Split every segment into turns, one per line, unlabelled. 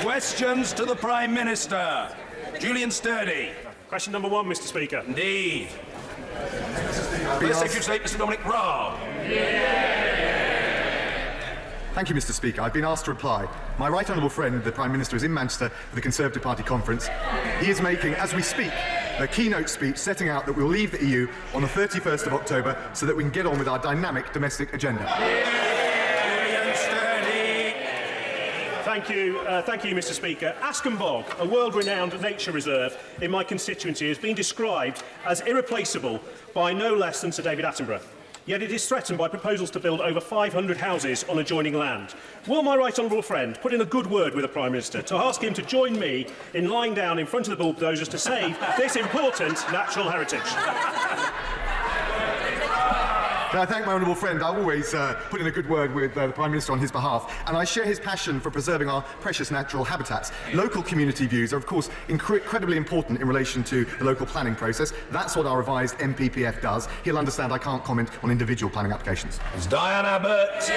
Questions to the Prime Minister. Julian Sturdy.
Question number 1, Mr. Speaker.
Indeed. First Secretary of State, Mr. Dominic Raab.
Thank you, Mr. Speaker. I've been asked to reply. My right honourable friend, the Prime Minister, is in Manchester for the Conservative Party conference. He is making, as we speak, a keynote speech setting out that we'll leave the EU on the 31st of October so that we can get on with our dynamic domestic agenda.
Thank you, Mr. Speaker. Askham Bog, a world-renowned nature reserve in my constituency, has been described as irreplaceable by no less than Sir David Attenborough. Yet it is threatened by proposals to build over 500 houses on adjoining land. Will my right honourable friend put in a good word with the Prime Minister to ask him to join me in lying down in front of the bulldozers to save this important natural heritage?
Can I thank my honourable friend? I always put in a good word with the Prime Minister on his behalf, and I share his passion for preserving our precious natural habitats. Local community views are, of course, incredibly important in relation to the local planning process. That's what our revised MPPF does. He'll understand I can't comment on individual planning applications.
It's Diane Abbott.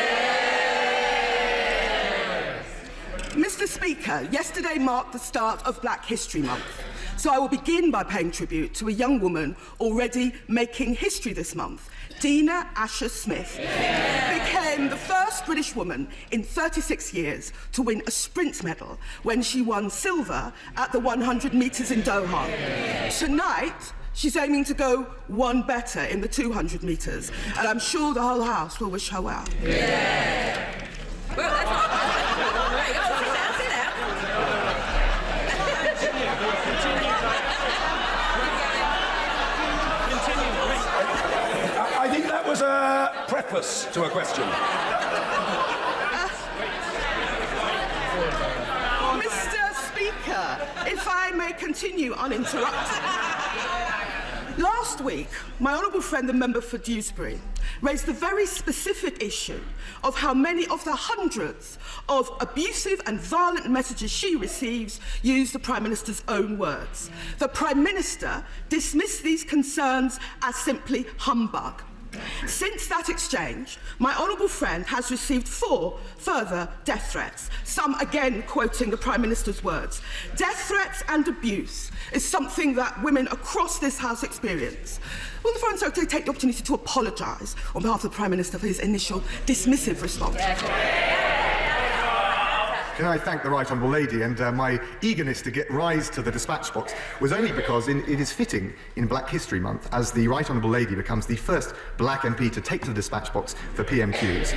Mr. Speaker, yesterday marked the start of Black History Month. So I will begin by paying tribute to a young woman already making history this month. Dina Asher Smith became the first British woman in 36 years to win a sprint medal when she won silver at the 100 metres in Doha. Tonight, she's aiming to go one better in the 200 metres, and I'm sure the whole House will wish her well.
Yeah. Well, that's all. There you go. Sit down.
I think that was a preface to a question.
Mr. Speaker, if I may continue uninterrupted. Last week, my honourable friend, the member for Dewsbury, raised the very specific issue of how many of the hundreds of abusive and violent messages she receives use the Prime Minister's own words. The Prime Minister dismissed these concerns as simply humbug. Since that exchange, my honourable friend has received 4 further death threats, some again quoting the Prime Minister's words. Death threats and abuse is something that women across this House experience. Will the Foreign Secretary take the opportunity to apologise on behalf of the Prime Minister for his initial dismissive response?
Can I thank the Right Honourable Lady, and my eagerness to get rise to the dispatch box was only because it is fitting in Black History Month as the Right Honourable Lady becomes the first black MP to take to the dispatch box for PMQs.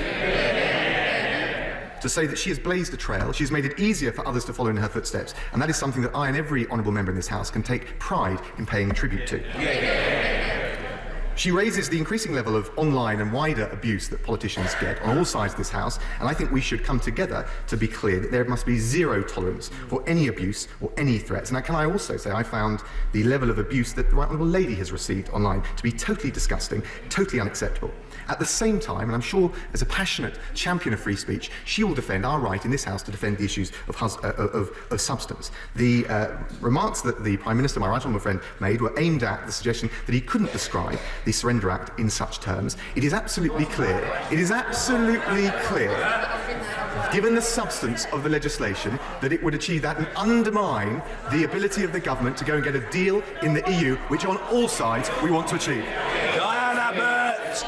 To say that she has blazed a trail, she's made it easier for others to follow in her footsteps, and that is something that I and every honourable member in this House can take pride in paying tribute to. She raises the increasing level of online and wider abuse that politicians get on all sides of this House, and I think we should come together to be clear that there must be zero tolerance for any abuse or any threats. And can I also say I found the level of abuse that the Right Honourable Lady has received online to be totally disgusting, totally unacceptable. At the same time, and I'm sure as a passionate champion of free speech, she will defend our right in this House to defend the issues of substance. The remarks that the Prime Minister, my right honourable friend, made were aimed at the suggestion that he couldn't describe the Surrender Act in such terms. It is absolutely clear, given the substance of the legislation, that it would achieve that and undermine the ability of the government to go and get a deal in the EU, which on all sides we want to achieve.
Diane Abbott.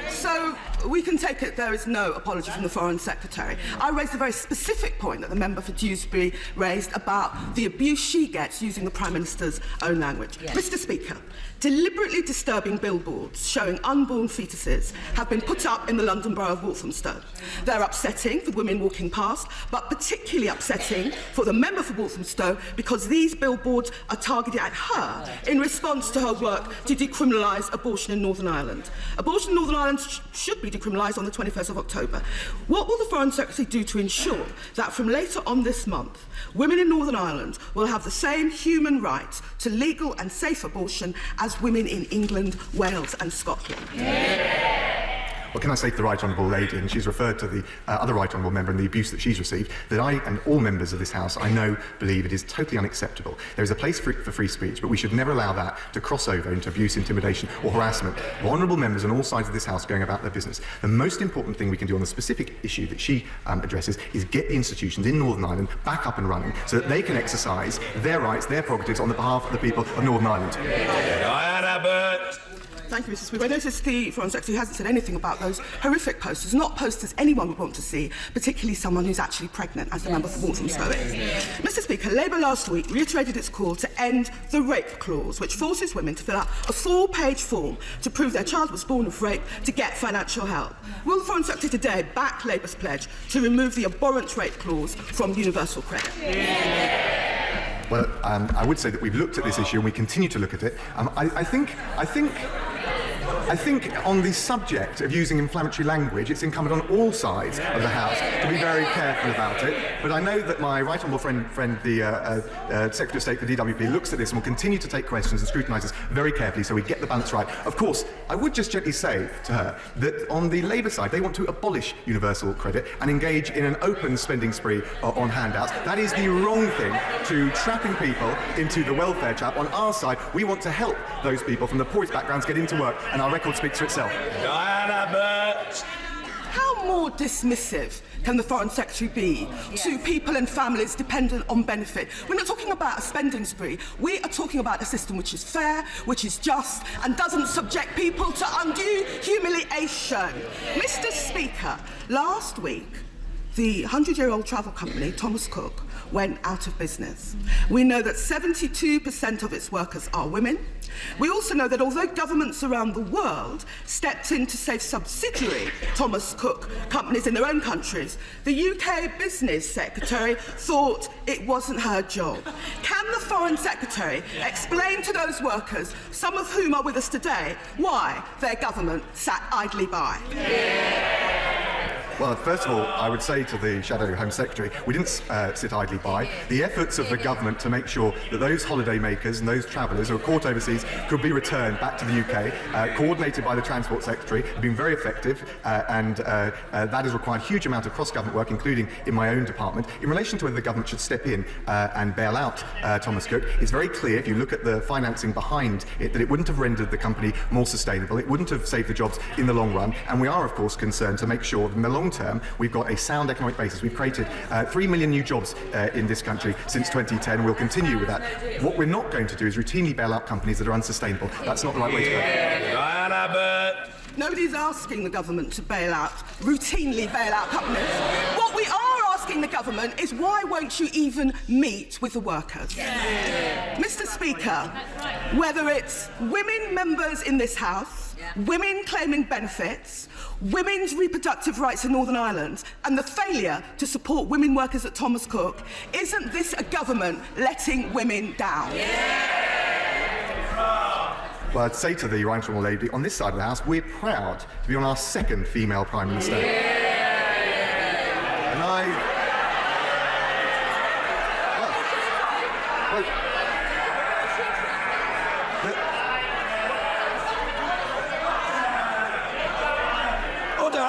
So we can take it there is no apology from the Foreign Secretary. I raised a very specific point that the member for Dewsbury raised about the abuse she gets using the Prime Minister's own language. Yes. Mr. Speaker, deliberately disturbing billboards showing unborn fetuses have been put up in the London Borough of Walthamstow. They're upsetting for women walking past, but particularly upsetting for the member for Walthamstow because these billboards are targeted at her in response to her work to decriminalise abortion in Northern Ireland. Abortion in Northern Ireland should be decriminalised on the 21st of October. What will the Foreign Secretary do to ensure that from later on this month, women in Northern Ireland will have the same human rights to legal and safe abortion as women in England, Wales and Scotland?
Well, what can I say to the Right Honourable Lady, and she's referred to the other Right Honourable member and the abuse that she's received, that I and all members of this House, I know, believe it is totally unacceptable. There is a place for free speech, but we should never allow that to cross over into abuse, intimidation or harassment. Honourable members on all sides of this House going about their business. The most important thing we can do on the specific issue that she addresses is get the institutions in Northern Ireland back up and running so that they can exercise their rights, their prerogatives on the behalf of the people of Northern Ireland.
Diane Abbott.
Thank you, Mr. Speaker. I notice the Foreign Secretary hasn't said anything about those horrific posters, not posters anyone would want to see, particularly someone who's actually pregnant, as the member for Walthamstow is. Mr. Speaker, Labour last week reiterated its call to end the rape clause, which forces women to fill out a 4-page form to prove their child was born of rape to get financial help. Will the Foreign Secretary today back Labour's pledge to remove the abhorrent rape clause from universal credit?
Well, I would say that we've looked at this issue and we continue to look at it. I think on the subject of using inflammatory language, it's incumbent on all sides of the House to be very careful about it. But I know that my right honourable friend the Secretary of State for DWP, looks at this and will continue to take questions and scrutinise this very carefully so we get the balance right. Of course, I would just gently say to her that on the Labour side, they want to abolish universal credit and engage in an open spending spree on handouts. That is the wrong thing to trapping people into the welfare trap. On our side, we want to help those people from the poorest backgrounds get into work, and our record speaks for itself.
Diane Abbott.
How more dismissive can the Foreign Secretary be to people and families dependent on benefit? We're not talking about a spending spree. We are talking about a system which is fair, which is just, and doesn't subject people to undue humiliation. Mr. Speaker, last week, the 100-year-old travel company, Thomas Cook, went out of business. We know that 72% of its workers are women. We also know that although governments around the world stepped in to save subsidiary Thomas Cook companies in their own countries, the UK Business Secretary thought it wasn't her job. Can the Foreign Secretary explain to those workers, some of whom are with us today, why their government sat idly by?
Well, first of all, I would say to the Shadow Home Secretary, we didn't sit idly by. The efforts of the government to make sure that those holiday makers and those travellers who are caught overseas could be returned back to the UK, coordinated by the Transport Secretary, have been very effective, and that has required a huge amount of cross-government work, including in my own department. In relation to whether the government should step in and bail out Thomas Cook, it's very clear, if you look at the financing behind it, that it wouldn't have rendered the company more sustainable, it wouldn't have saved the jobs in the long run, and we are, of course, concerned to make sure that in the long term we've got a sound economic basis. We've created 3 million new jobs in this country since 2010. We'll continue with that. What we're not going to do is routinely bail out companies that are unsustainable. That's not the right way to go.
Diane Abbott.
Nobody's asking the government to routinely bail out companies. What we are asking the government is, why won't you even meet with the workers? Mr. Speaker, whether it's women members in this House, women claiming benefits, women's reproductive rights in Northern Ireland, and the failure to support women workers at Thomas Cook, isn't this a government letting women down?
Well, I'd say to the Right Honourable Lady, on this side of the House, we're proud to be on our second female Prime Minister. And
I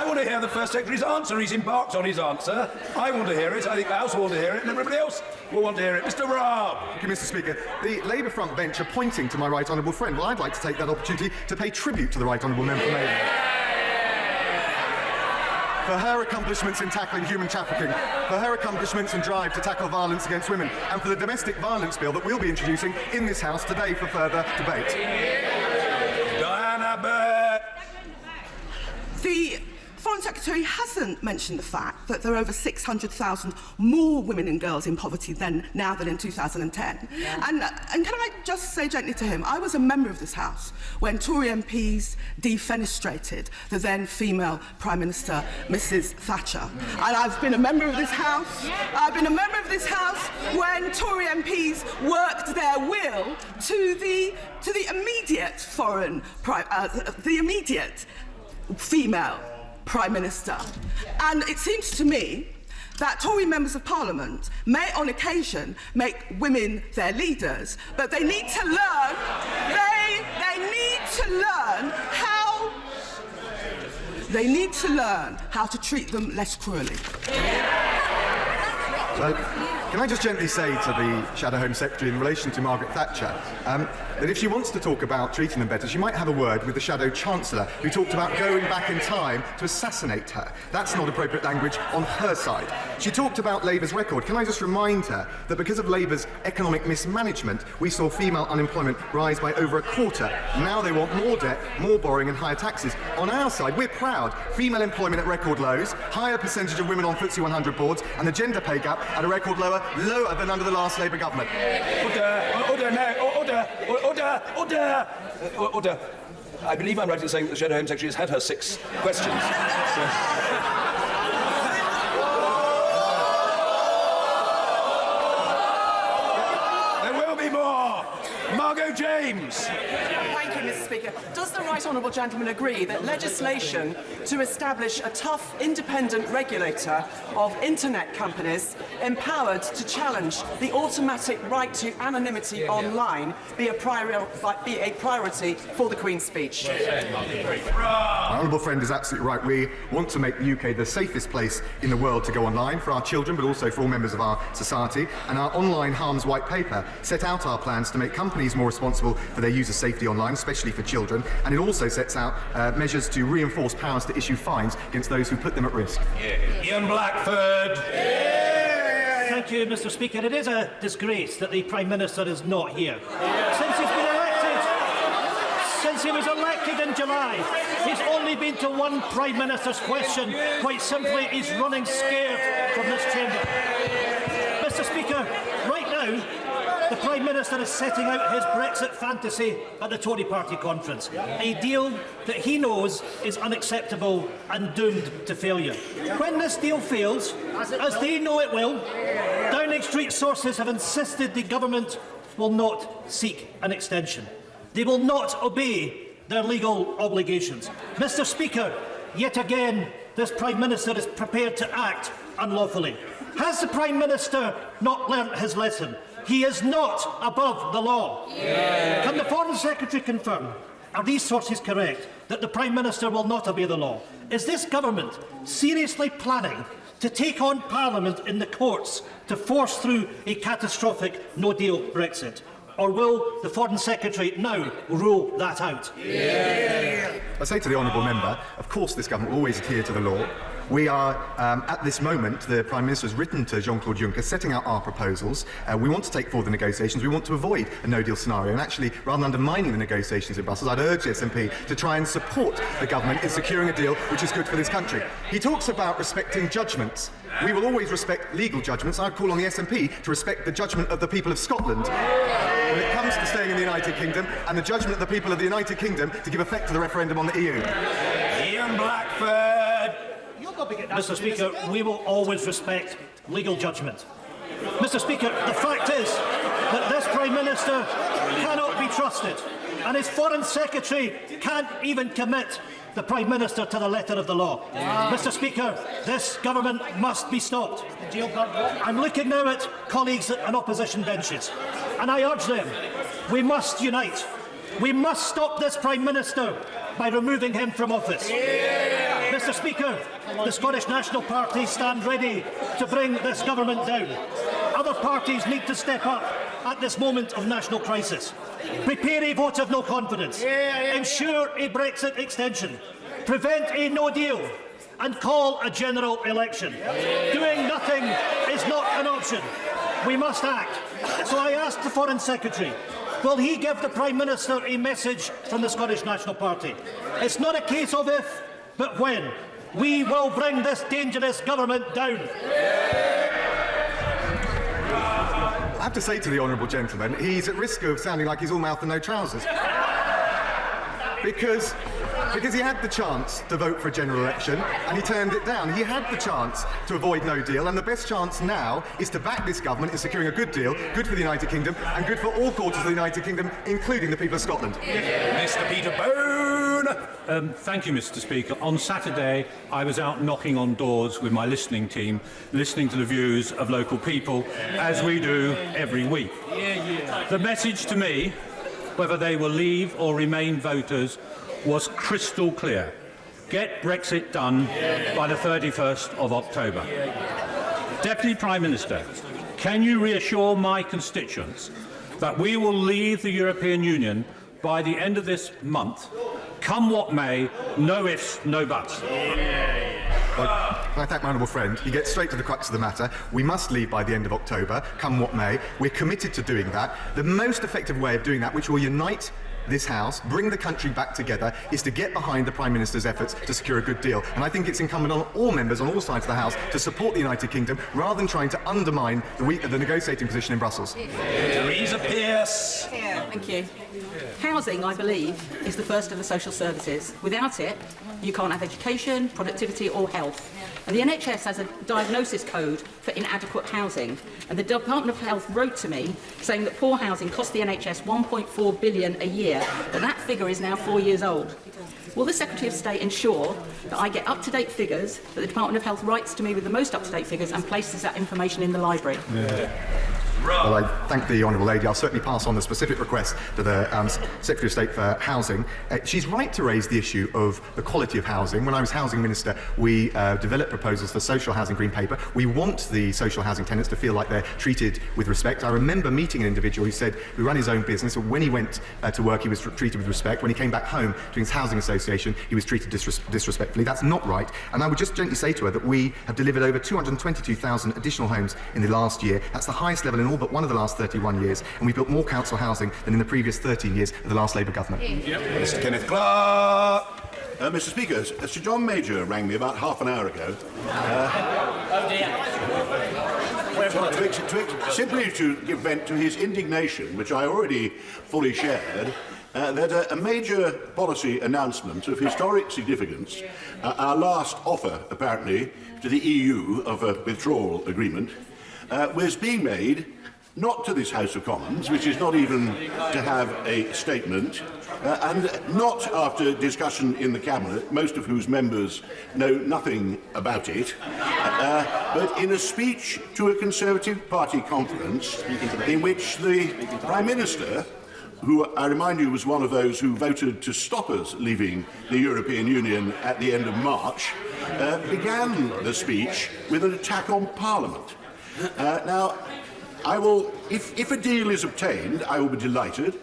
want to hear the First Secretary's answer. He's embarked on his answer. I want to hear it. I think the House will want to hear it, and everybody else will want to hear it. Mr. Raab.
Thank you, Mr. Speaker. The Labour front bench are pointing to my Right Honourable friend. Well, I'd like to take that opportunity to pay tribute to the Right Honourable member from Labour for her accomplishments in tackling human trafficking, for her accomplishments and drive to tackle violence against women, and for the domestic violence bill that we'll be introducing in this House today for further debate.
Diane Abbott.
The Foreign Secretary hasn't mentioned the fact that there are over 600,000 more women and girls in poverty now than in 2010. And can I just say gently to him, I was a member of this House when Tory MPs defenestrated the then female Prime Minister, Mrs. Thatcher. And I've been a member of this House. I've been a member of this House when Tory MPs worked their will to the immediate female Prime Minister. And it seems to me that Tory members of Parliament may on occasion make women their leaders, but they need to learn, They need to learn how to treat them less cruelly.
Can I just gently say to the Shadow Home Secretary in relation to Margaret Thatcher that if she wants to talk about treating them better, she might have a word with the Shadow Chancellor, who talked about going back in time to assassinate her. That's not appropriate language on her side. She talked about Labour's record. Can I just remind her that because of Labour's economic mismanagement, we saw female unemployment rise by over a quarter. Now they want more debt, more borrowing and higher taxes. On our side, we're proud. Female employment at record lows, higher percentage of women on FTSE 100 boards, and the gender pay gap at a record lower than under the last Labour government.
Order. I believe I'm right in saying that the Shadow Home Secretary has had her 6 questions. There will be more. Margot James.
Thank you, Mr. Speaker. Does the right honourable gentleman agree that legislation to establish a tough, independent regulator of internet companies empowered to challenge the automatic right to anonymity online be a priority for the Queen's speech?
My honourable friend is absolutely right. We want to make the UK the safest place in the world to go online for our children, but also for all members of our society. And our online harms white paper set out our plans to make companies more responsible for their user safety online, especially for children. And it also sets out measures to reinforce powers to issue fines against those who put them at risk.
Ian Blackford.
Thank you, Mr. Speaker. It is a disgrace that the Prime Minister is not here. Since he's been elected, since he was elected in July, he's only been to one Prime Minister's question. Quite simply, he's running scared from this chamber. Mr. Speaker, right now, the Prime Minister is setting out his Brexit fantasy at the Tory party conference, a deal that he knows is unacceptable and doomed to failure. When this deal fails, as they know it will, Downing Street sources have insisted the government will not seek an extension. They will not obey their legal obligations. Mr. Speaker, yet again, this Prime Minister is prepared to act unlawfully. Has the Prime Minister not learnt his lesson? He is not above the law. Can the Foreign Secretary confirm, are these sources correct, that the Prime Minister will not obey the law? Is this government seriously planning to take on Parliament in the courts to force through a catastrophic no-deal Brexit? Or will the Foreign Secretary now rule that out?
I say to the honourable member, of course this government will always adhere to the law. We are, at this moment, the Prime Minister has written to Jean-Claude Juncker setting out our proposals. We want to take forward the negotiations. We want to avoid a no-deal scenario. And actually, rather than undermining the negotiations in Brussels, I'd urge the SNP to try and support the government in securing a deal which is good for this country. He talks about respecting judgments. We will always respect legal judgments. I call on the SNP to respect the judgment of the people of Scotland when it comes to staying in the United Kingdom, and the judgment of the people of the United Kingdom to give effect to the referendum on the EU.
Ian Blackford.
Mr. Speaker, we will always respect legal judgment. Mr. Speaker, the fact is that this Prime Minister cannot be trusted, and his Foreign Secretary can't even commit the Prime Minister to the letter of the law. Mr. Speaker, this government must be stopped. I'm looking now at colleagues on opposition benches, and I urge them, we must unite. We must stop this Prime Minister by removing him from office. Mr. Speaker, the Scottish National Party stand ready to bring this government down. Other parties need to step up at this moment of national crisis. Prepare a vote of no confidence. Ensure a Brexit extension. Prevent a no deal. And call a general election. Doing nothing is not an option. We must act. So I ask the Foreign Secretary, will he give the Prime Minister a message from the Scottish National Party? It's not a case of if, but when. We will bring this dangerous government down.
I have to say to the honourable gentleman, he's at risk of sounding like he's all mouth and no trousers. Because he had the chance to vote for a general election and he turned it down. He had the chance to avoid no deal, and the best chance now is to back this government in securing a good deal, good for the United Kingdom and good for all quarters of the United Kingdom, including the people of Scotland.
Mr. Peter Bone.
Thank you, Mr. Speaker. On Saturday, I was out knocking on doors with my listening team, listening to the views of local people, as we do every week. The message to me, whether they will leave or remain voters, was crystal clear. Get Brexit done by the 31st of October. Deputy Prime Minister, can you reassure my constituents that we will leave the European Union by the end of this month, come what may, no ifs, no buts?
I thank my honourable friend. He gets straight to the crux of the matter. We must leave by the end of October, come what may. We're committed to doing that. The most effective way of doing that, which will unite this House, bring the country back together, is to get behind the Prime Minister's efforts to secure a good deal. And I think it's incumbent on all members on all sides of the House to support the United Kingdom rather than trying to undermine the negotiating position in Brussels.
Theresa Pearce.
Thank you. Housing, I believe, is the first of the social services. Without it, you can't have education, productivity or health. And the NHS has a diagnosis code for inadequate housing. And the Department of Health wrote to me saying that poor housing costs the NHS £1.4 billion a year, but that figure is now 4 years old. Will the Secretary of State ensure that I get up-to-date figures, that the Department of Health writes to me with the most up-to-date figures and places that information in the library?
Well, I thank the Honourable Lady. I'll certainly pass on the specific request to the Secretary of State for Housing. She's right to raise the issue of the quality of housing. When I was Housing Minister, we developed proposals for social housing green paper. We want the social housing tenants to feel like they're treated with respect. I remember meeting an individual who said he ran his own business. When he went to work, he was treated with respect. When he came back home to his housing association, he was treated disrespectfully. That's not right. And I would just gently say to her that we have delivered over 222,000 additional homes in the last year. That's the highest level in all but one of the last 31 years, and we've built more council housing than in the previous 13 years of the last Labour government.
Mr. Kenneth Clark.
Mr. Speaker, Sir John Major rang me about half an hour ago. Simply to give vent to his indignation, which I already fully shared, that a major policy announcement of historic significance, our last offer, apparently, to the EU of a withdrawal agreement, was being made not to this House of Commons, which is not even to have a statement, and not after discussion in the Cabinet, most of whose members know nothing about it, but in a speech to a Conservative Party conference in which the Prime Minister, who I remind you was one of those who voted to stop us leaving the European Union at the end of March, began the speech with an attack on Parliament. Now, I will, if a deal is obtained, I will be delighted.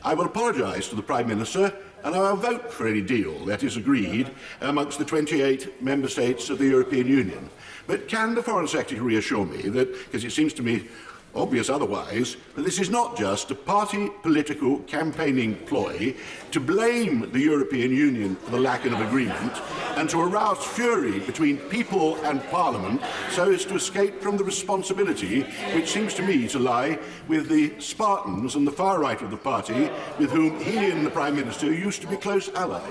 I will apologise to the Prime Minister, and I will vote for any deal that is agreed amongst the 28 member states of the European Union. But can the Foreign Secretary reassure me that, because it seems to me obvious otherwise, that this is not just a party political campaigning ploy to blame the European Union for the lack of agreement and to arouse fury between people and Parliament so as to escape from the responsibility which seems to me to lie with the Spartans on the far right of the party, with whom he and the Prime Minister used to be close allies.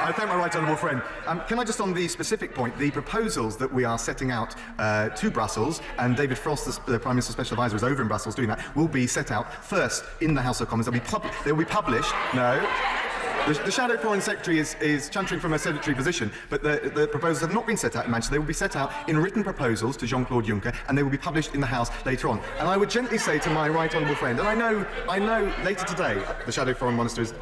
I thank my right honourable friend. Can I just, on the specific point, the proposals that we are setting out to Brussels, and David Frost, the Prime Minister's Special Advisor, is over in Brussels doing that, will be set out first in the House of Commons. They will be published. No. The Shadow Foreign Secretary is chuntering from a sedentary position, but the proposals have not been set out in Manchester. They will be set out in written proposals to Jean-Claude Juncker, and they will be published in the House later on. And I would gently say to my right honourable friend, and I know later today the Shadow Foreign Minister is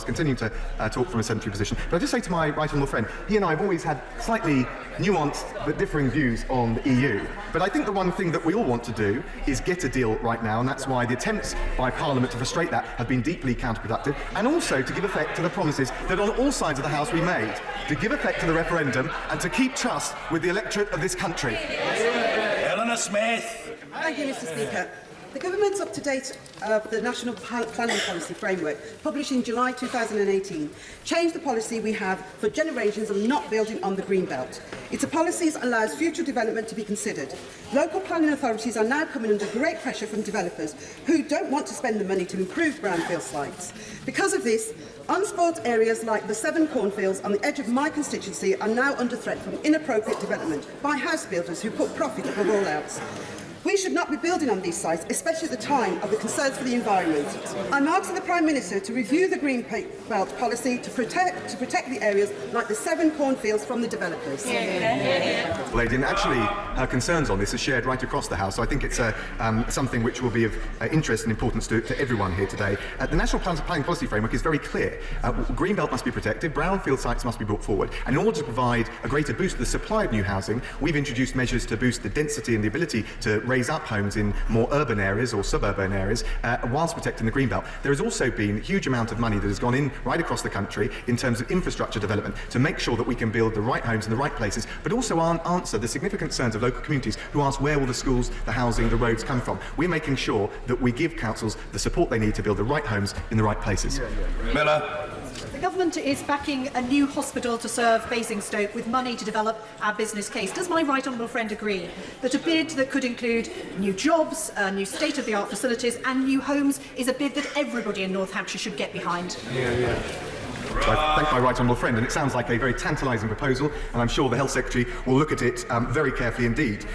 continuing to talk from a sedentary position, but I just say to my right honourable friend, he and I have always had slightly nuanced but differing views on the EU. But I think the one thing that we all want to do is get a deal right now, and that's why the attempts by Parliament to frustrate that have been deeply counterproductive, and also to give effect to the promises that on all sides of the House we made, to give effect to the referendum and to keep trust with the electorate of this country.
Eleanor Smith.
Thank you, Mr. Speaker. The government's up-to-date of the National Planning Policy Framework, published in July 2018, changed the policy we have for generations of not building on the Greenbelt. It's a policy that allows future development to be considered. Local planning authorities are now coming under great pressure from developers who don't want to spend the money to improve brownfield sites. Because of this, unspoilt areas like the 7 cornfields on the edge of my constituency are now under threat from inappropriate development by house builders who put profit above all else. We should not be building on these sites, especially at the time of the concerns for the environment. I'm asking the Prime Minister to review the Green Belt policy to protect the areas like the 7 cornfields from the developers.
Lady, and actually her concerns on this are shared right across the House, so I think it's something which will be of interest and importance to everyone here today. The National Planning Policy Framework is very clear. Green Belt must be protected, brownfield sites must be brought forward, and in order to provide a greater boost to the supply of new housing, we've introduced measures to boost the density and the ability to raise up homes in more urban areas or suburban areas whilst protecting the Greenbelt. There has also been a huge amount of money that has gone in right across the country in terms of infrastructure development to make sure that we can build the right homes in the right places, but also answer the significant concerns of local communities who ask where will the schools, the housing, the roads come from. We're making sure that we give councils the support they need to build the right homes in the right places.
Miller.
The government is backing a new hospital to serve Basingstoke with money to develop our business case. Does my right honourable friend agree that a bid that could include new jobs, new state-of-the-art facilities and new homes is a bid that everybody in North Hampshire should get behind?
So I thank my right honourable friend, and it sounds like a very tantalising proposal, and I'm sure the Health Secretary will look at it very carefully indeed.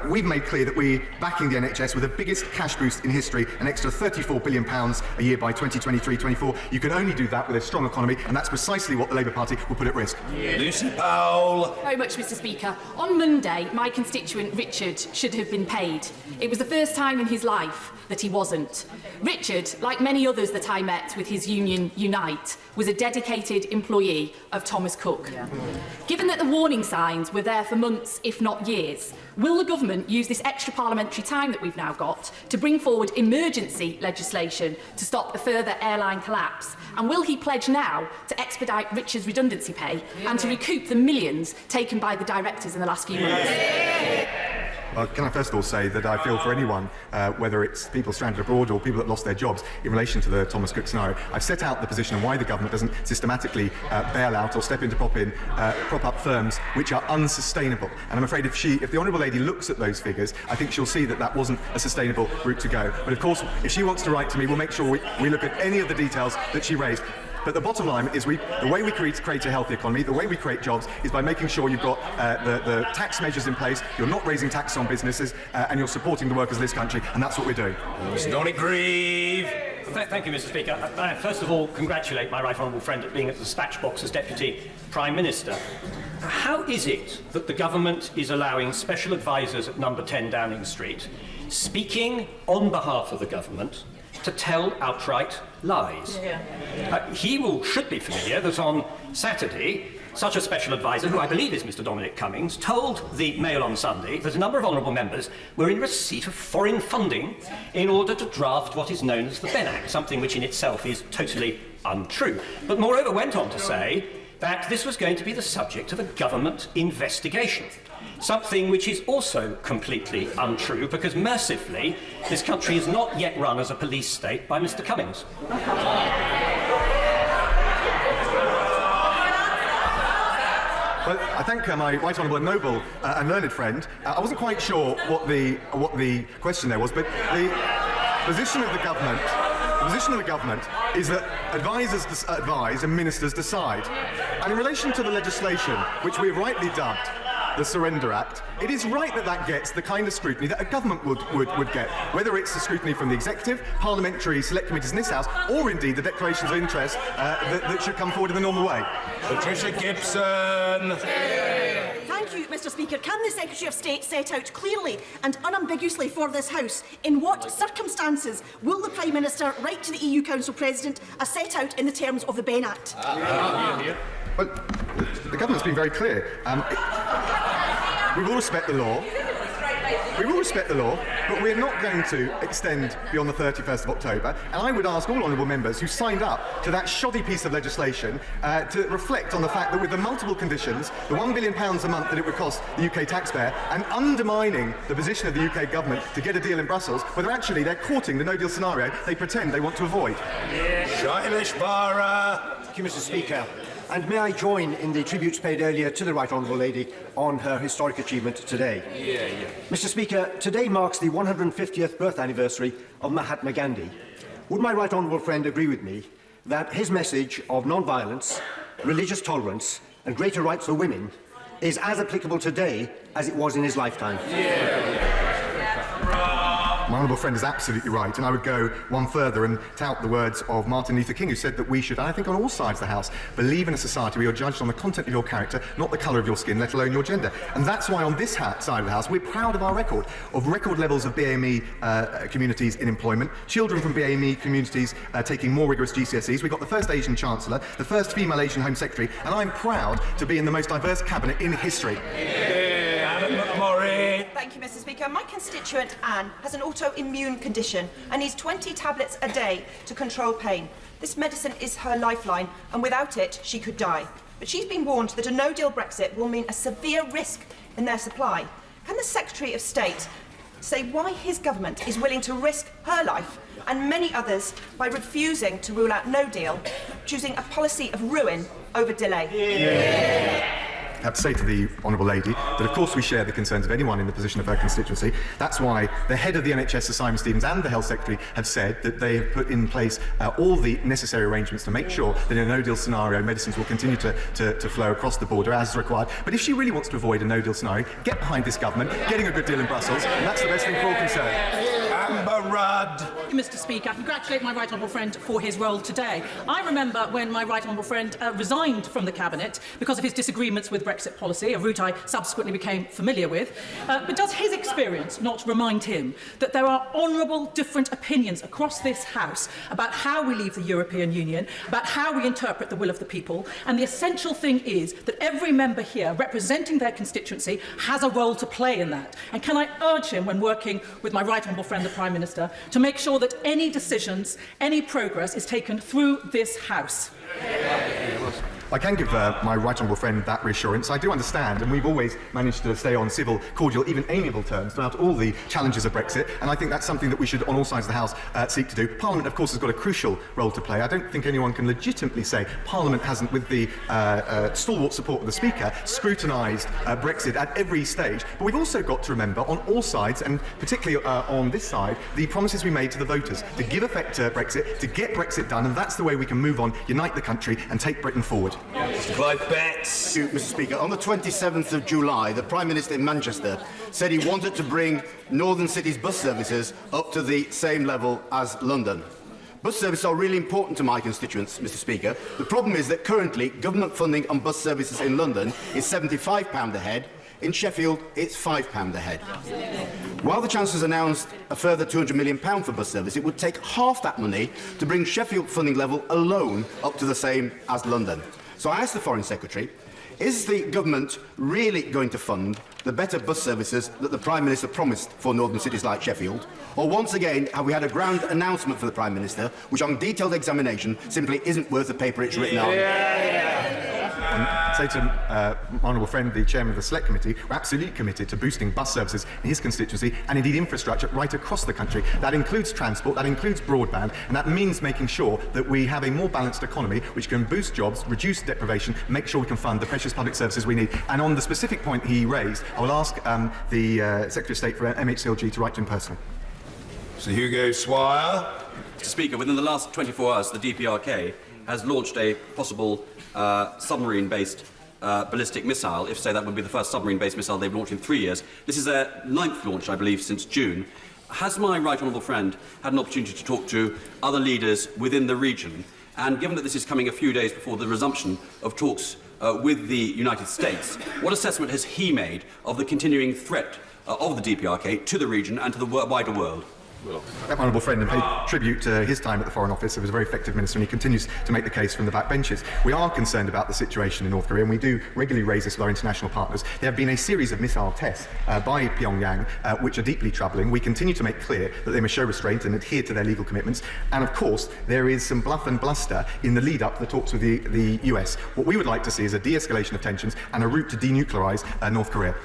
We've made clear that we're backing the NHS with the biggest cash boost in history, an extra £34 billion a year by 2023-24. You can only do that with a strong economy, and that's precisely what the Labour Party will put at risk.
Lucy Powell.
Very much, Mr. Speaker. On Monday, my constituent Richard should have been paid. It was the first time in his life that he wasn't. Richard, like many others that I met with his union Unite, was a dedicated employee of Thomas Cook. Given that the warning signs were there for months, if not years, will the government use this extra parliamentary time that we've now got to bring forward emergency legislation to stop a further airline collapse? And will he pledge now to expedite Richard's redundancy pay and to recoup the millions taken by the directors in the last few months?
Well, can I first of all say that I feel for anyone, whether it's people stranded abroad or people that lost their jobs, in relation to the Thomas Cook scenario. I've set out the position of why the government doesn't systematically bail out or step in to prop up firms which are unsustainable. And I'm afraid if the Honourable Lady looks at those figures, I think she'll see that that wasn't a sustainable route to go. But of course, if she wants to write to me, we'll make sure we look at any of the details that she raised. But the bottom line is the way we create a healthy economy, the way we create jobs, is by making sure you've got the tax measures in place, you're not raising taxes on businesses, and you're supporting the workers of this country, and that's what we're doing.
Mr. Dominic Raab.
Thank you, Mr. Speaker. I first of all congratulate my right honourable friend at being at the dispatch box as Deputy Prime Minister. How is it that the government is allowing special advisers at number 10 Downing Street, speaking on behalf of the government, to tell outright lies? Should be familiar that on Saturday, such a special advisor, who I believe is Mr. Dominic Cummings, told the Mail on Sunday that a number of honourable members were in receipt of foreign funding in order to draft what is known as the Ben Act, something which in itself is totally untrue. But moreover went on to say that this was going to be the subject of a government investigation. Something which is also completely untrue, because mercifully, this country is not yet run as a police state by Mr. Cummings.
Well, I thank my right honourable and noble and learned friend. I wasn't quite sure what the question there was, but the position of the government. The position of the government is that advisers advise and ministers decide. And in relation to the legislation, which we have rightly dubbed the Surrender Act, it is right that that gets the kind of scrutiny that a government would get, whether it's the scrutiny from the executive, parliamentary select committees in this House, or indeed the declarations of interest that should come forward in the normal way.
Patricia Gibson.
Thank you, Mr. Speaker. Can the Secretary of State set out clearly and unambiguously for this House in what circumstances will the Prime Minister write to the EU Council President as set out in the terms of the Ben Act?
Well, the government's been very clear. We will respect the law. We will respect the law, but we're not going to extend beyond the 31st of October. And I would ask all honourable members who signed up to that shoddy piece of legislation to reflect on the fact that with the multiple conditions, the £1 billion a month that it would cost the UK taxpayer, and undermining the position of the UK government to get a deal in Brussels, whether actually they're courting the no-deal scenario they pretend they want to avoid.
Shailesh Bara.
Thank you, Mr. Speaker. And may I join in the tributes paid earlier to the Right Honourable Lady on her historic achievement today. Mr. Speaker, today marks the 150th birth anniversary of Mahatma Gandhi. Would my Right Honourable friend agree with me that his message of non-violence, religious tolerance and greater rights for women is as applicable today as it was in his lifetime?
My honourable friend is absolutely right, and I would go one further and tout the words of Martin Luther King, who said that we should, and I think on all sides of the House, believe in a society where you're judged on the content of your character, not the colour of your skin, let alone your gender. And that's why on this side of the House, we're proud of our record levels of BAME communities in employment, children from BAME communities taking more rigorous GCSEs. We've got the first Asian Chancellor, the first female Asian Home Secretary, and I'm proud to be in the most diverse cabinet in history.
Thank you, Mr. Speaker. My constituent, Anne, has an autoimmune condition and needs 20 tablets a day to control pain. This medicine is her lifeline, and without it, she could die. But she's been warned that a no-deal Brexit will mean a severe risk in their supply. Can the Secretary of State say why his government is willing to risk her life and many others by refusing to rule out no deal, choosing a policy of ruin over delay?
I have to say to the Honourable Lady that of course we share the concerns of anyone in the position of her constituency. That's why the head of the NHS, Sir Simon Stevens, and the Health Secretary have said that they have put in place all the necessary arrangements to make sure that in a no-deal scenario medicines will continue to flow across the border as required. But if she really wants to avoid a no-deal scenario, get behind this government, getting a good deal in Brussels, and that's the best thing for all concerned.
Mr. Speaker, I congratulate my right honourable friend for his role today. I remember when my right honourable friend resigned from the Cabinet because of his disagreements with Brexit policy, a route I subsequently became familiar with. But does his experience not remind him that there are honourable different opinions across this House about how we leave the European Union, about how we interpret the will of the people, and the essential thing is that every member here representing their constituency has a role to play in that? And can I urge him, when working with my right honourable friend, the Prime Minister, to make sure that any decisions, any progress is taken through this House?
I can give my right honourable friend that reassurance. I do understand, and we've always managed to stay on civil, cordial, even amiable terms throughout all the challenges of Brexit, and I think that's something that we should, on all sides of the House, seek to do. Parliament, of course, has got a crucial role to play. I don't think anyone can legitimately say Parliament hasn't, with the stalwart support of the Speaker, scrutinised Brexit at every stage. But we've also got to remember, on all sides, and particularly on this side, the promises we made to the voters to give effect to Brexit, to get Brexit done, and that's the way we can move on, unite the country, and take Britain forward.
Mr. Clive Betts.
Thank you, Mr. Speaker. On the 27th of July, the Prime Minister in Manchester said he wanted to bring northern cities' bus services up to the same level as London. Bus services are really important to my constituents, Mr. Speaker. The problem is that currently government funding on bus services in London is £75 a head. In Sheffield, it's £5 a head. While the Chancellor's announced a further £200 million for bus service, it would take half that money to bring Sheffield funding level alone up to the same as London. So I asked the Foreign Secretary, is the government really going to fund the better bus services that the Prime Minister promised for northern cities like Sheffield? Or once again, have we had a grand announcement for the Prime Minister, which on detailed examination simply isn't worth the paper it's written on?
Say to my honourable friend, the chairman of the Select Committee, we're absolutely committed to boosting bus services in his constituency and indeed infrastructure right across the country. That includes transport, that includes broadband, and that means making sure that we have a more balanced economy which can boost jobs, reduce deprivation, make sure we can fund the precious public services we need. And on the specific point he raised, I will ask the Secretary of State for MHCLG to write to him personally.
Sir Hugo Swire.
Mr. Speaker, within the last 24 hours, the DPRK has launched a possible submarine-based ballistic missile. If so, that would be the first submarine-based missile they've launched in 3 years. This is their 9th launch, I believe, since June. Has my right honourable friend had an opportunity to talk to other leaders within the region? And given that this is coming a few days before the resumption of talks with the United States, what assessment has he made of the continuing threat of the DPRK to the region and to the wider world?
That honourable friend and pay tribute to his time at the Foreign Office. He was a very effective minister and he continues to make the case from the backbenches. We are concerned about the situation in North Korea and we do regularly raise this with our international partners. There have been a series of missile tests by Pyongyang which are deeply troubling. We continue to make clear that they must show restraint and adhere to their legal commitments. And of course, there is some bluff and bluster in the lead up to the talks with the US. What we would like to see is a de-escalation of tensions and a route to denuclearise North Korea.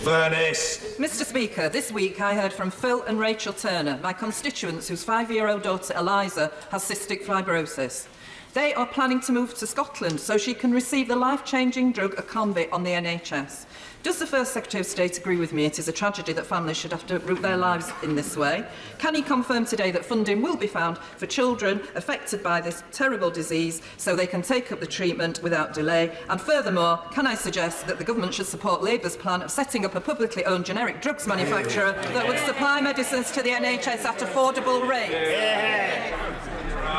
Furness.
Mr. Speaker, this week I heard from Phil and Rachel Turner, my constituents whose 5-year-old daughter Eliza has cystic fibrosis. They are planning to move to Scotland so she can receive the life-changing drug Acombi on the NHS. Does the First Secretary of State agree with me it is a tragedy that families should have to root their lives in this way? Can he confirm today that funding will be found for children affected by this terrible disease so they can take up the treatment without delay? And furthermore, can I suggest that the government should support Labour's plan of setting up a publicly owned generic drugs manufacturer that would supply medicines to the NHS at affordable rates?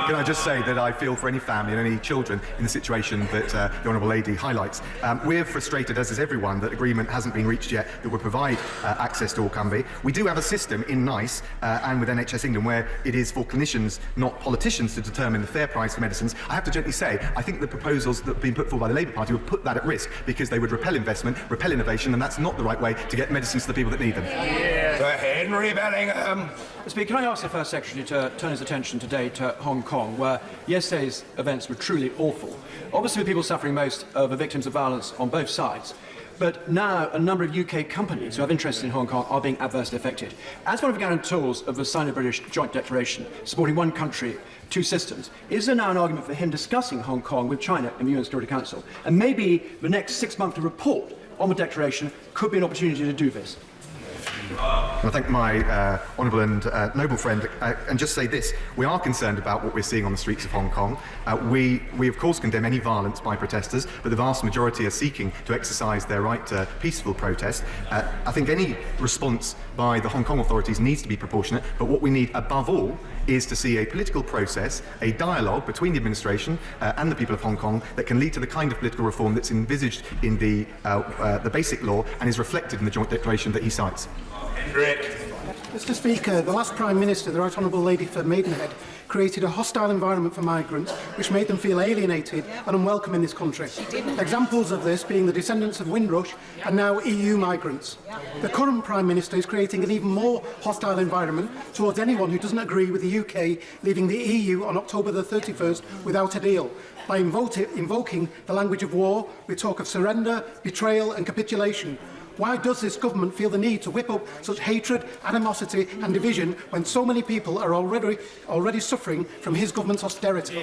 Can I just say that I feel for any family and any children in the situation that the Honourable Lady highlights. We're frustrated, as is everyone, that agreement hasn't been reached yet that would provide access to Acombi. We do have a system in NICE and with NHS England where it is for clinicians, not politicians, to determine the fair price for medicines. I have to gently say, I think the proposals that have been put forward by the Labour Party would put that at risk because they would repel investment, repel innovation, and that's not the right way to get medicines to the people that need them.
Sir Henry Bellingham.
Speaker, can I ask the First Secretary to turn his attention today to Hong Kong, where yesterday's events were truly awful. Obviously, the people suffering most are the victims of violence on both sides. But now a number of UK companies who have interests in Hong Kong are being adversely affected. As one of the guarantors of the Sino-British Joint Declaration supporting one country, two systems, is there now an argument for him discussing Hong Kong with China in the UN Security Council? And maybe the next 6-monthly report on the declaration could be an opportunity to do this.
I thank my honourable and noble friend and just say this. We are concerned about what we're seeing on the streets of Hong Kong. We of course condemn any violence by protesters, but the vast majority are seeking to exercise their right to peaceful protest. I think any response by the Hong Kong authorities needs to be proportionate, but what we need above all is to see a political process, a dialogue between the administration and the people of Hong Kong that can lead to the kind of political reform that's envisaged in the basic law and is reflected in the joint declaration that he cites.
Mr. Speaker, the last Prime Minister, the Right Honourable Lady for Maidenhead, created a hostile environment for migrants which made them feel alienated and unwelcome in this country. Examples of this being the descendants of Windrush and now EU migrants. The current Prime Minister is creating an even more hostile environment towards anyone who doesn't agree with the UK leaving the EU on October the 31st without a deal, by invoking the language of war with talk of surrender, betrayal and capitulation. Why does this government feel the need to whip up such hatred, animosity and division when so many people are already suffering from his government's austerity?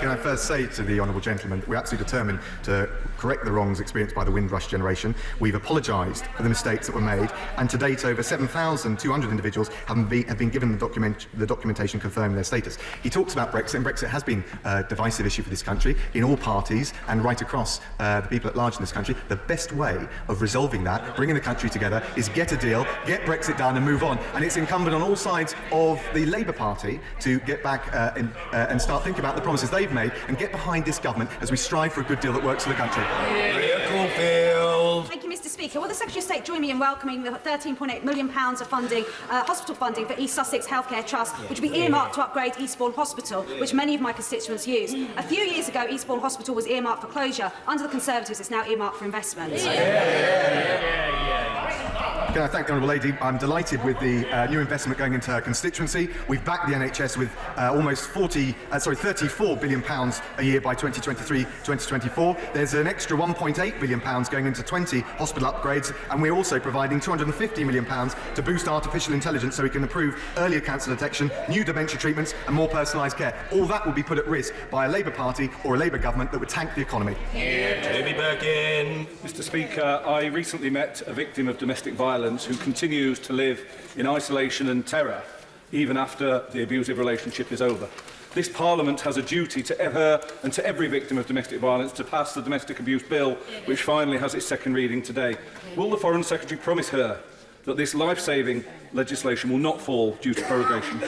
Can I first say to the honourable gentleman that we're absolutely determined to correct the wrongs experienced by the Windrush generation. We've apologised for the mistakes that were made, and to date over 7,200 individuals have been given the documentation confirming their status. He talks about Brexit, and Brexit has been a divisive issue for this country in all parties and right across the people at large in this country. The best way of resolving that, bringing the country together, is get a deal, get Brexit done and move on. And it's incumbent on all sides of the Labour Party to get back and start thinking about the promises they've made and get behind this government as we strive for a good deal that works for the country.
Thank you, Mr. Speaker. Will the Secretary of State join me in welcoming the £13.8 million of funding, hospital funding for East Sussex Healthcare Trust, which will be earmarked to upgrade Eastbourne Hospital, which many of my constituents use. A few years ago, Eastbourne Hospital was earmarked for closure. Under the Conservatives, it's now earmarked for investment.
Can I thank the Honourable Lady? I'm delighted with the new investment going into her constituency. We've backed the NHS with almost £34 billion a year by 2023-2024. There's an extra £1.8 billion going into 20 hospital upgrades, and we're also providing £250 million to boost artificial intelligence so we can improve earlier cancer detection, new dementia treatments and more personalised care. All that will be put at risk by a Labour Party or a Labour government that would tank the economy.
Jimmy Birkin.
Mr. Speaker, I recently met a victim of domestic violence who continues to live in isolation and terror even after the abusive relationship is over. This Parliament has a duty to her and to every victim of domestic violence to pass the Domestic Abuse Bill, which finally has its second reading today. Will the Foreign Secretary promise her that this life-saving legislation will not fall due to prorogation?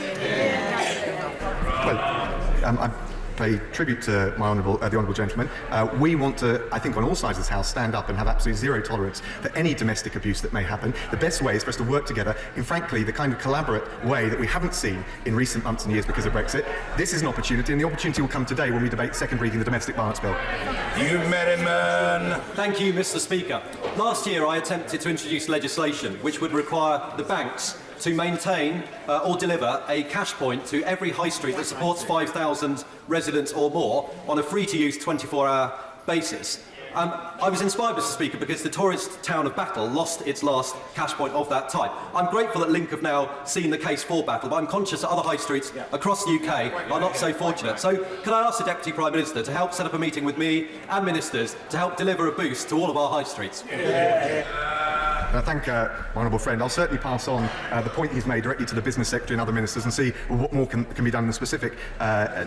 I pay tribute to the honourable gentleman. We want to, I think on all sides of this House, stand up and have absolutely zero tolerance for any domestic abuse that may happen. The best way is for us to work together in, frankly, the kind of collaborate way that we haven't seen in recent months and years because of Brexit. This is an opportunity, and the opportunity will come today when we debate second reading the Domestic Violence Bill.
You Merriman.
Thank you, Mr. Speaker. Last year I attempted to introduce legislation which would require the banks to maintain or deliver a cash point to every high street that supports 5,000 residents or more on a free-to-use 24-hour basis. I was inspired, Mr. Speaker, because the tourist town of Battle lost its last cash point of that type. I'm grateful that Link have now seen the case for Battle, but I'm conscious that other high streets across the UK are not so fortunate. So can I ask the Deputy Prime Minister to help set up a meeting with me and ministers to help deliver a boost to all of our high streets?
I thank my honourable friend. I'll certainly pass on the point he's made directly to the Business Secretary and other ministers and see what more can be done in the specific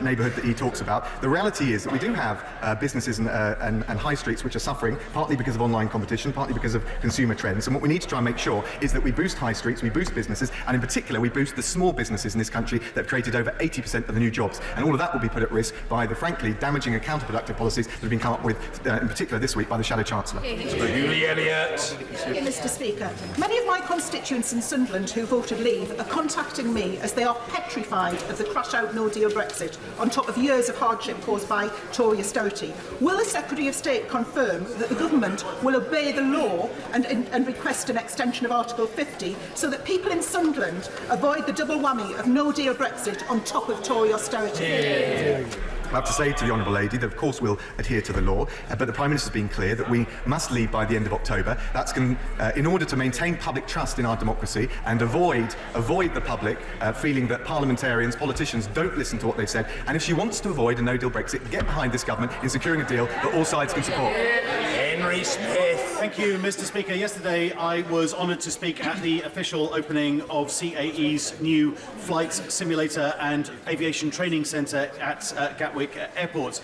neighbourhood that he talks about. The reality is that we do have businesses and high streets which are suffering, partly because of online competition, partly because of consumer trends. And what we need to try and make sure is that we boost high streets, we boost businesses, and in particular we boost the small businesses in this country that have created over 80% of the new jobs. And all of that will be put at risk by the frankly damaging and counterproductive policies that have been come up with, in particular this week, by the Shadow Chancellor.
Julie Elliott.
Mr. Speaker, many of my constituents in Sunderland who voted Leave are contacting me as they are petrified of the crash-out no-deal Brexit on top of years of hardship caused by Tory austerity. Will the Secretary of State confirm that the government will obey the law and request an extension of Article 50 so that people in Sunderland avoid the double whammy of no-deal Brexit on top of Tory austerity?
I have to say to the Honourable Lady that of course we'll adhere to the law, but the Prime Minister's been clear that we must leave by the end of October. That's in order to maintain public trust in our democracy and avoid the public feeling that parliamentarians, politicians don't listen to what they've said. And if she wants to avoid a no-deal Brexit, get behind this government in securing a deal that all sides can support.
Henry Smith.
Thank you, Mr. Speaker. Yesterday I was honoured to speak at the official opening of CAE's new flight simulator and aviation training centre at Gatwick Airport.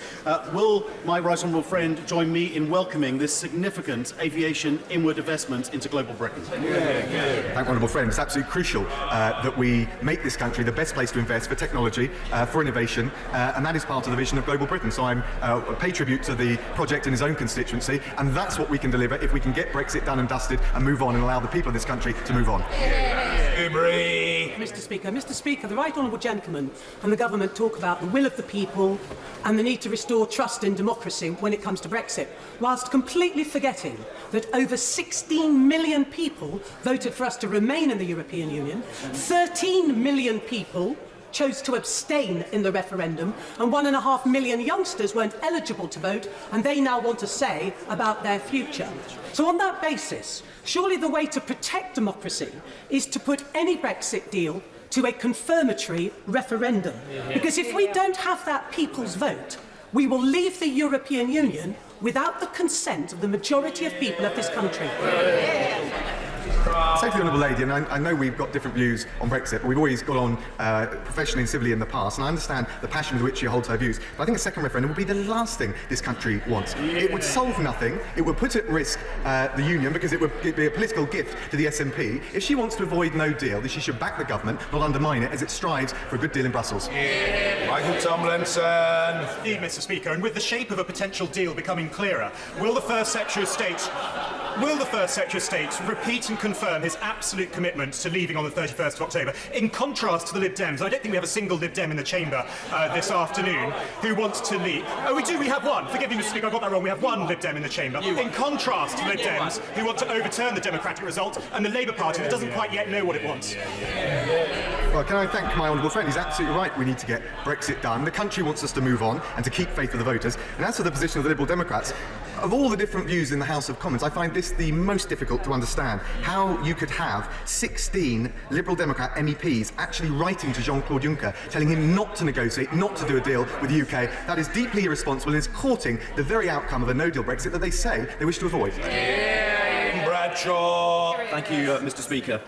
Will my right honourable friend join me in welcoming this significant aviation inward investment into global Britain?
Thank honourable friend. It's absolutely crucial that we make this country the best place to invest for technology, for innovation, and that is part of the vision of global Britain. So I'm pay tribute to the project in his own constituency, and that's what we can deliver if we can get Brexit done and dusted and move on and allow the people of this country to move on.
Mr. Speaker, the right honourable gentleman and the government talk about the will of the people and the need to restore trust in democracy when it comes to Brexit, whilst completely forgetting that over 16 million people voted for us to remain in the European Union, 13 million people chose to abstain in the referendum, and 1.5 million youngsters weren't eligible to vote, and they now want a say about their future. So on that basis, surely the way to protect democracy is to put any Brexit deal to a confirmatory referendum. Because if we don't have that people's vote, we will leave the European Union without the consent of the majority of people of this country.
Say to the Honourable Lady, and I know we've got different views on Brexit, but we've always got on professionally and civilly in the past, and I understand the passion with which she holds her views, but I think a second referendum would be the last thing this country wants. It would solve nothing, it would put at risk the Union, because it would be a political gift to the SNP. If she wants to avoid no deal, then she should back the government, not undermine it, as it strives for a good deal in Brussels.
Michael Tomlinson.
Indeed, Mr. Speaker, and with the shape of a potential deal becoming clearer, will the First Secretary of State repeat and confirm his absolute commitment to leaving on the 31st of October, in contrast to the Lib Dems? I don't think we have a single Lib Dem in the chamber this afternoon who wants to leave. Oh, we do, we have one. Forgive me, Mr. Speaker, I got that wrong. We have one Lib Dem in the chamber. In contrast to Lib Dems who want to overturn the democratic result, and the Labour Party that doesn't quite yet know what it wants.
Well, can I thank my honourable friend? He's absolutely right. We need to get Brexit done. The country wants us to move on and to keep faith with the voters. And as for the position of the Liberal Democrats, of all the different views in the House of Commons, I find this the most difficult to understand. How you could have 16 Liberal Democrat MEPs actually writing to Jean-Claude Juncker, telling him not to negotiate, not to do a deal with the UK. That is deeply irresponsible and is courting the very outcome of a no-deal Brexit that they say they wish to avoid.
Bradshaw.
Thank you, Mr. Speaker.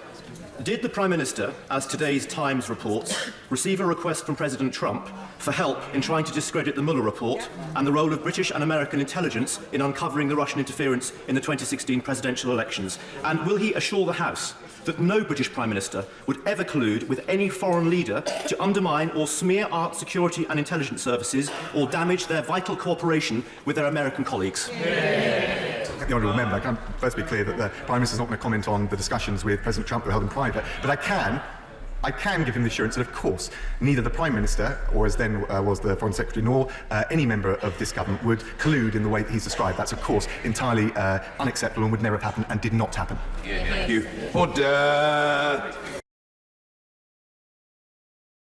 Did the Prime Minister, as today's Times reports, receive a request from President Trump for help in trying to discredit the Mueller report and the role of British and American intelligence in uncovering the Russian interference in the 2016 presidential elections? And will he assure the House that no British Prime Minister would ever collude with any foreign leader to undermine or smear our security and intelligence services or damage their vital cooperation with their American colleagues?
The honourable member, I can first be clear that the Prime Minister is not going to comment on the discussions with President Trump that were held in private, but I can give him the assurance that, of course, neither the Prime Minister, or as then was the Foreign Secretary, nor any member of this government would collude in the way that he's described. That's, of course, entirely unacceptable and would never have happened and did not happen.
Thank you. Order.